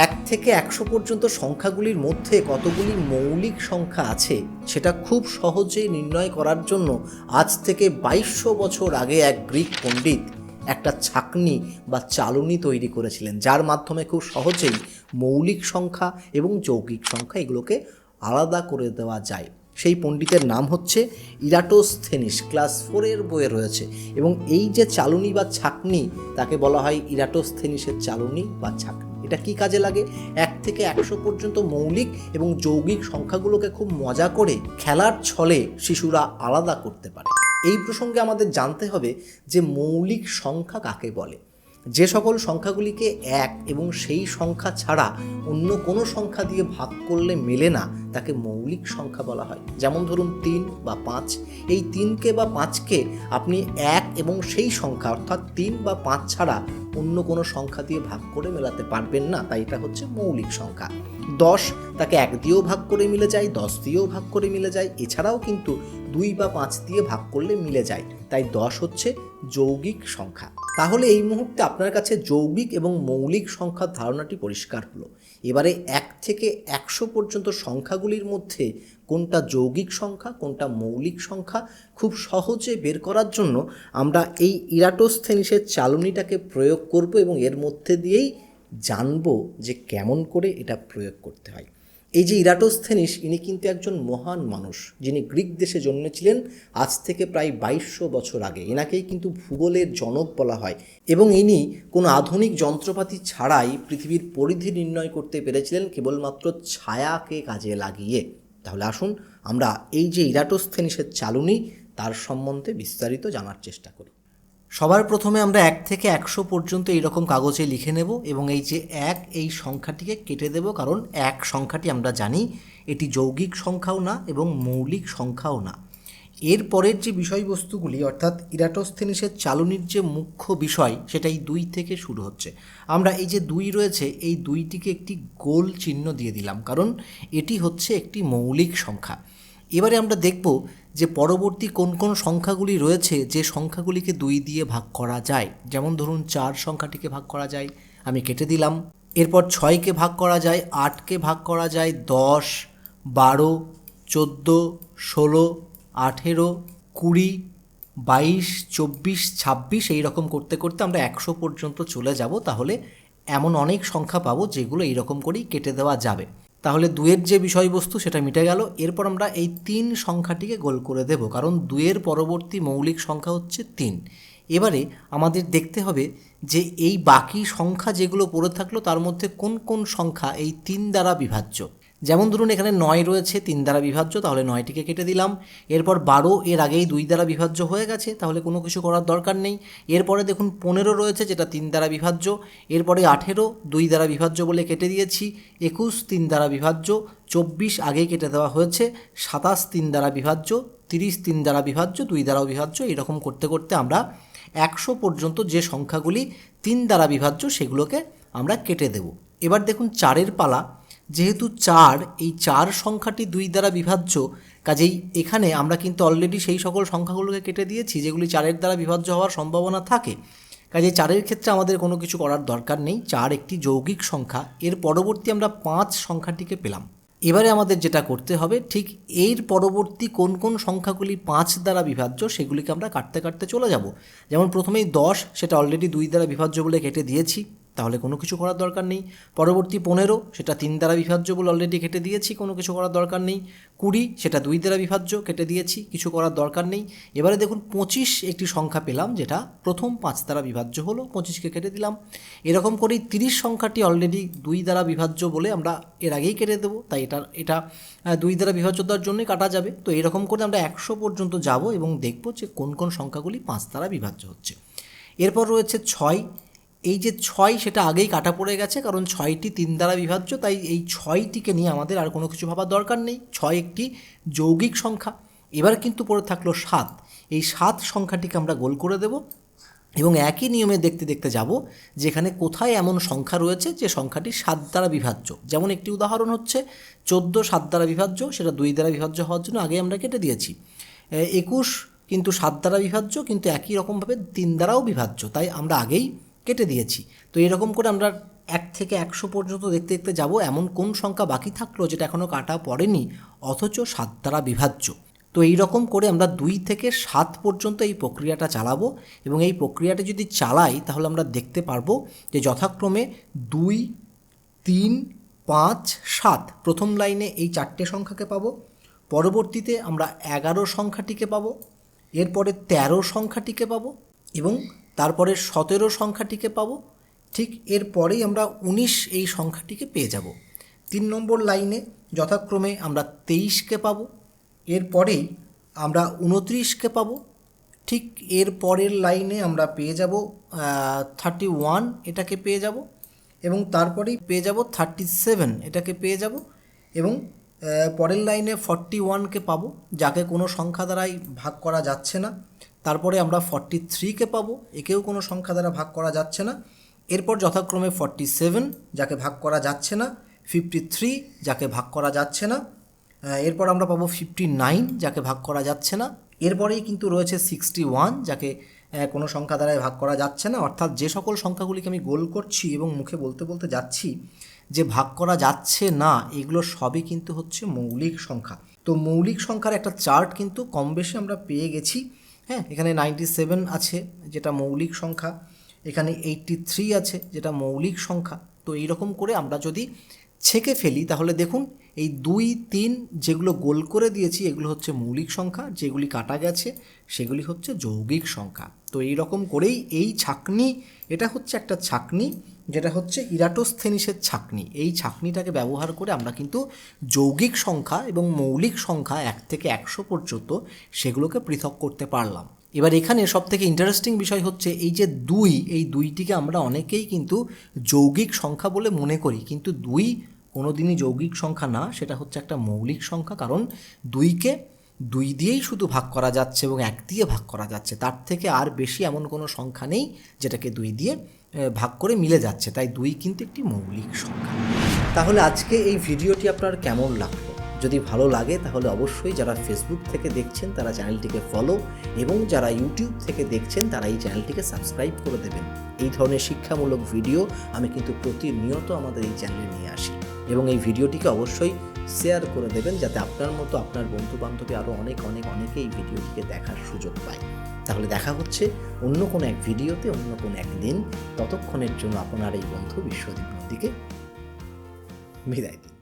এক থেকে ১০০ পর্যন্ত সংখ্যাগুলির মধ্যে কতগুলি মৌলিক সংখ্যা আছে সেটা খুব সহজে নির্ণয় করার জন্য আজ থেকে ২২০০ বছর আগে এক গ্রিক পণ্ডিত একটা ছাঁকনি বা চালনী তৈরি করেছিলেন, যার মাধ্যমে খুব সহজেই মৌলিক সংখ্যা এবং যৌগিক সংখ্যা এগুলোকে আলাদা করে দেওয়া যায়। সেই পণ্ডিতের নাম হচ্ছে ইরাটোস্থেনিস, ক্লাস 4-এর বইয়ে রয়েছে। এবং এই যে চালনী বা ছাঁকনি, তাকে বলা হয় ইরাটোস্থেনিসের চালনী বা ছাঁকনি। এটা কি কাজে লাগে? ১ থেকে ১০০ পর্যন্ত মৌলিক এবং যৌগিক সংখ্যাগুলোকে খুব মজা করে খেলার ছলে শিশুরা আলাদা করতে পারে। এই প্রসঙ্গে আমাদের জানতে হবে যে মৌলিক সংখ্যা কাকে বলে। যে সকল সংখ্যাগুলিকে এক এবং সেই সংখ্যা ছাড়া অন্য কোনো সংখ্যা দিয়ে ভাগ করলে মেলে না, তাকে মৌলিক সংখ্যা বলা হয়। যেমন ধরুন ৩ বা ৫। এই ৩কে বা ৫কে আপনি এক এবং সেই সংখ্যা অর্থাৎ ৩ বা ৫ ছাড়া অন্য কোনো সংখ্যা দিয়ে ভাগ করে মেলাতে পারবেন না, তাই এটা হচ্ছে মৌলিক সংখ্যা। ১০ তাকে ১ দিয়েও ভাগ করে মিলে যায়, ১০ দিয়েও ভাগ করে মিলে যায়, এছাড়াও কিন্তু ২ বা ৫ দিয়ে ভাগ করলে মিলে যায়, তাই ১০ হচ্ছে যৌগিক সংখ্যা। তাহলে এই মুহূর্তে আপনার কাছে যৌগিক এবং মৌলিক সংখ্যার ধারণাটি পরিষ্কার হলো। এবারে ১ থেকে ১০০ পর্যন্ত সংখ্যাগুলির মধ্যে কোনটা যৌগিক সংখ্যা কোনটা মৌলিক সংখ্যা খুব সহজে বের করার জন্য আমরা এই ইরাটোস্থেনিসের চালনীটাকে প্রয়োগ করব এবং এর মধ্যে দিয়েই জানব যে কেমন করে এটা প্রয়োগ করতে হয়। এই যে ইরাটোস্থেনিস, ইনি কিন্তু একজন মহান মানুষ, যিনি গ্রিক দেশে জন্মেছিলেন আজ থেকে প্রায় ২২০০ বছর আগে। এনাকেই কিন্তু ভূগোলের জনক বলা হয় এবং ইনি কোনো আধুনিক যন্ত্রপাতি ছাড়াই পৃথিবীর পরিধি নির্ণয় করতে পেরেছিলেন কেবলমাত্র ছায়াকে কাজে লাগিয়ে। তাহলে আসুন আমরা এই যে ইরাটোস্থেনিসের চালনী তার সম্বন্ধে বিস্তারিত জানার চেষ্টা করি। সবার প্রথমে আমরা ১ থেকে ১০০ পর্যন্ত এইরকম কাগজে লিখে নেব এবং এই যে ১ এই সংখ্যাটিকে কেটে দেব, কারণ ১ সংখ্যাটি আমরা জানি এটি যৌগিক সংখ্যাও না এবং মৌলিক সংখ্যাও না। এর পরের যে বিষয়বস্তুগুলি অর্থাৎ ইরাটোস্থেনিসের চালনীর যে মুখ্য বিষয় সেটা এই ২ থেকে শুরু হচ্ছে। আমরা এই যে ২ রয়েছে এই ২টিকে একটি গোল চিহ্ন দিয়ে দিলাম, কারণ এটি হচ্ছে একটি মৌলিক সংখ্যা। এবারে আমরা দেখব যে পরবর্তী কোন কোন সংখ্যাগুলি রয়েছে যে সংখ্যাগুলিকে ২ দিয়ে ভাগ করা যায়। যেমন ধরুন ৪ সংখ্যাটিকে ভাগ করা যায়, আমি কেটে দিলাম। এরপর ৬কে ভাগ করা যায়, ৮কে ভাগ করা যায়, ১০, ১২, ১৪, ১৬, ১৮, ২০, ২২, ২৪, ২৬ এইরকম করতে করতে আমরা ১০০ পর্যন্ত চলে যাব। তাহলে এমন অনেক সংখ্যা পাবো যেগুলো এইরকম করেই কেটে দেওয়া যাবে। তাহলে ২-এর যে বিষয়বস্তু সেটা মিটে গেল। এরপর আমরা এই ৩ সংখ্যাটিকে গোল করে দেব, কারণ ২-এর পরবর্তী মৌলিক সংখ্যা হচ্ছে ৩। এবারে আমাদের দেখতে হবে যে এই বাকি সংখ্যা যেগুলো পড়ে থাকলো তার মধ্যে কোন কোন সংখ্যা এই ৩ দ্বারা বিভাজ্য। যেমন ধরুন এখানে ৯ রয়েছে ৩ দ্বারা বিভাজ্য, তাহলে ৯টিকে কেটে দিলাম। এরপর ১২ এর আগেই ২ দ্বারা বিভাজ্য হয়ে গেছে, তাহলে কোনো কিছু করার দরকার নেই। এরপরে দেখুন ১৫ রয়েছে যেটা ৩ দ্বারা বিভাজ্য। এরপরে ১৮ ২ দ্বারা বিভাজ্য বলে কেটে দিয়েছি। ২১ ৩ দ্বারা বিভাজ্য, ২৪ আগেই কেটে দেওয়া হয়েছে, ২৭ ৩ দ্বারা বিভাজ্য, ৩০ ৩ দ্বারা বিভাজ্য, ২ দ্বারাও বিভাজ্য। এরকম করতে করতে আমরা ১০০ পর্যন্ত যে সংখ্যাগুলি ৩ দ্বারা বিভাজ্য সেগুলোকে আমরা কেটে দেব। এবার দেখুন ৪-এর পালা। যেহেতু ৪ এই ৪ সংখ্যাটি ২ দ্বারা বিভাজ্য, কাজেই এখানে আমরা কিন্তু অলরেডি সেই সকল সংখ্যাগুলোকে কেটে দিয়েছি যেগুলি ৪-এর দ্বারা বিভাজ্য হওয়ার সম্ভাবনা থাকে। কাজেই ৪-এর ক্ষেত্রে আমাদের কোনো কিছু করার দরকার নেই, ৪ একটি যৌগিক সংখ্যা। এর পরবর্তী আমরা ৫ সংখ্যাটিকে পেলাম। এবারে আমাদের যেটা করতে হবে, ঠিক এর পরবর্তী কোন কোন সংখ্যাগুলি ৫ দ্বারা বিভাজ্য সেগুলিকে আমরা কাটতে কাটতে চলে যাব। যেমন প্রথমেই ১০, সেটা অলরেডি ২ দ্বারা বিভাজ্য বলে কেটে দিয়েছি, তাহলে কোনো কিছু করার দরকার নেই। পরবর্তী ১৫, সেটা ৩ দ্বারা বিভাজ্য বলে অলরেডি কেটে দিয়েছি, কোনো কিছু করার দরকার নেই। ২০, সেটা ২ দ্বারা বিভাজ্য, কেটে দিয়েছি, কিছু করার দরকার নেই। এবারে দেখুন ২৫ একটি সংখ্যা পেলাম যেটা প্রথম ৫ দ্বারা বিভাজ্য হলো, ২৫কে কেটে দিলাম। এরকম করেই ৩০ সংখ্যাটি অলরেডি ২ দ্বারা বিভাজ্য বলে আমরা এর আগেই কেটে দেবো, তাই এটা ২ দ্বারা বিভাজ্যতার জন্যই কাটা যাবে। তো এরকম করে আমরা ১০০ পর্যন্ত যাব এবং দেখব যে কোন কোন সংখ্যাগুলি ৫ দ্বারা বিভাজ্য হচ্ছে। এরপর রয়েছে ৬। এই যে ৬ সেটা আগেই কাটা পড়ে গেছে, কারণ ৬টি ৩ দ্বারা বিভাজ্য, তাই এই ৬টিকে নিয়ে আমাদের আর কোনো কিছু ভাবার দরকার নেই। ৬ একটি যৌগিক সংখ্যা। এবার কিন্তু পড়ে থাকলো ৭। এই ৭ সংখ্যাটিকে আমরা গোল করে দেব এবং একই নিয়মে দেখতে দেখতে যাব যেখানে কোথায় এমন সংখ্যা রয়েছে যে সংখ্যাটি ৭ দ্বারা বিভাজ্য। যেমন একটি উদাহরণ হচ্ছে ১৪ ৭ দ্বারা বিভাজ্য, সেটা ২ দ্বারা বিভাজ্য হওয়ার জন্য আগে আমরা কেটে দিয়েছি। ২১ কিন্তু ৭ দ্বারা বিভাজ্য, কিন্তু একই রকমভাবে ৩ দ্বারাও বিভাজ্য, তাই আমরা আগেই কেটে দিয়েছি। তো এরকম করে আমরা 1 থেকে 100 পর্যন্ত দেখতে দেখতে যাব, এমন কোন সংখ্যা বাকি থাকলো যেটা এখনও কাটা পড়েনি অথচ 7 দ্বারা বিভাজ্য। তো এই রকম করে আমরা 2 থেকে 7 পর্যন্ত এই প্রক্রিয়াটা চালাবো, এবং এই প্রক্রিয়াটা যদি চালাই তাহলে আমরা দেখতে পারবো যে যথাক্রমে 2, 3, 5, 7 প্রথম লাইনে এই 4টে সংখ্যাকে পাবো, পরবর্তীতে আমরা 11 সংখ্যাটিকে পাবো, এরপরে 13 সংখ্যাটিকে পাবো এবং তারপরে 17 সংখ্যাটিকে পাবো। ঠিক এরপরেই আমরা 19 এই সংখ্যাটিকে পেয়ে যাব। 3 নম্বর লাইনে যথাক্রমে আমরা 23কে পাবো, এরপরেই আমরা 29কে পাবো। ঠিক এর পরের লাইনে আমরা পেয়ে যাব 31 এটাকে পেয়ে যাব, এবং তারপরেই পেয়ে যাব 37 এটাকে পেয়ে যাব, এবং পরের লাইনে 41কে পাবো যাকে কোনো সংখ্যা দ্বারাই ভাগ করা যাচ্ছে না। তারপরে আমরা 43কে পাবো, একেও কোনো সংখ্যা দ্বারা ভাগ করা যাচ্ছে না। এরপর যথাক্রমে 47 যাকে ভাগ করা যাচ্ছে না, 53 যাকে ভাগ করা যাচ্ছে না, এরপর আমরা পাবো 59 যাকে ভাগ করা যাচ্ছে না। এরপরেই কিন্তু রয়েছে 61 যাকে কোনো সংখ্যা দ্বারাই ভাগ করা যাচ্ছে না। অর্থাৎ যে সকল সংখ্যাগুলিকে আমি গোল করছি এবং মুখে বলতে বলতে যাচ্ছি যে ভাগ করা যাচ্ছে না, এগুলো সবই কিন্তু হচ্ছে মৌলিক সংখ্যা। তো মৌলিক সংখ্যার একটা চার্ট কিন্তু কম বেশি আমরা পেয়ে গেছি। হ্যাঁ, এখানে 97 আছে যেটা মৌলিক সংখ্যা, এখানে 83 আছে যেটা মৌলিক সংখ্যা। তো এইরকম করে আমরা যদি ছেঁকে ফেলি তাহলে দেখুন এই 2, 3 যেগুলো গোল করে দিয়েছি এগুলো হচ্ছে মৌলিক সংখ্যা, যেগুলি কাটা গেছে সেগুলি হচ্ছে যৌগিক সংখ্যা। তো এই রকম করেই এই ছাঁকনি, এটা হচ্ছে একটা ছাঁকনি যেটা হচ্ছে ইরাটোস্থেনিসের ছাঁকনি। এই ছাঁকনিটাকে ব্যবহার করে আমরা কিন্তু যৌগিক সংখ্যা এবং মৌলিক সংখ্যা 1 থেকে 100 পর্যন্ত সেগুলোকে পৃথক করতে পারলাম। এবার এখানে সবথেকে ইন্টারেস্টিং বিষয় হচ্ছে এই যে 2, এই 2টিকে আমরা অনেকেই কিন্তু যৌগিক সংখ্যা বলে মনে করি, কিন্তু 2 কোনো দিনই যৌগিক সংখ্যা না, সেটা হচ্ছে একটা মৌলিক সংখ্যা। কারণ 2কে 2 দিয়েই শুধু ভাগ করা যাচ্ছে এবং 1 দিয়ে ভাগ করা যাচ্ছে, তার থেকে আর বেশি এমন কোনো সংখ্যা নেই যেটাকে 2 দিয়ে ভাগ করে মিলে যাচ্ছে, তাই 2 কিন্তু একটি মৌলিক সংখ্যা। তাহলে আজকে এই ভিডিওটি আপনার কেমন লাগলো? যদি ভালো লাগে তাহলে অবশ্যই যারা ফেসবুক থেকে দেখছেন তারা চ্যানেলটিকে ফলো, এবং যারা ইউটিউব থেকে দেখছেন তারা এই চ্যানেলটিকে সাবস্ক্রাইব করে দেবেন। এই ধরনের শিক্ষামূলক ভিডিও আমি কিন্তু প্রতিনিয়ত আমাদের এই চ্যানেলে নিয়ে আসি, এবং এই ভিডিওটিকে অবশ্যই শেয়ার করে দেবেন যাতে আপনার মতো আপনার বন্ধুবান্ধবী আরও অনেকে এই ভিডিওটিকে দেখার সুযোগ পায়। তাহলে দেখা হচ্ছে অন্য কোনো এক ভিডিওতে অন্য কোনো একদিন। ততক্ষণের জন্য আপনার এই বন্ধু বিশ্বদীপ নদীকে বিদায় দিন।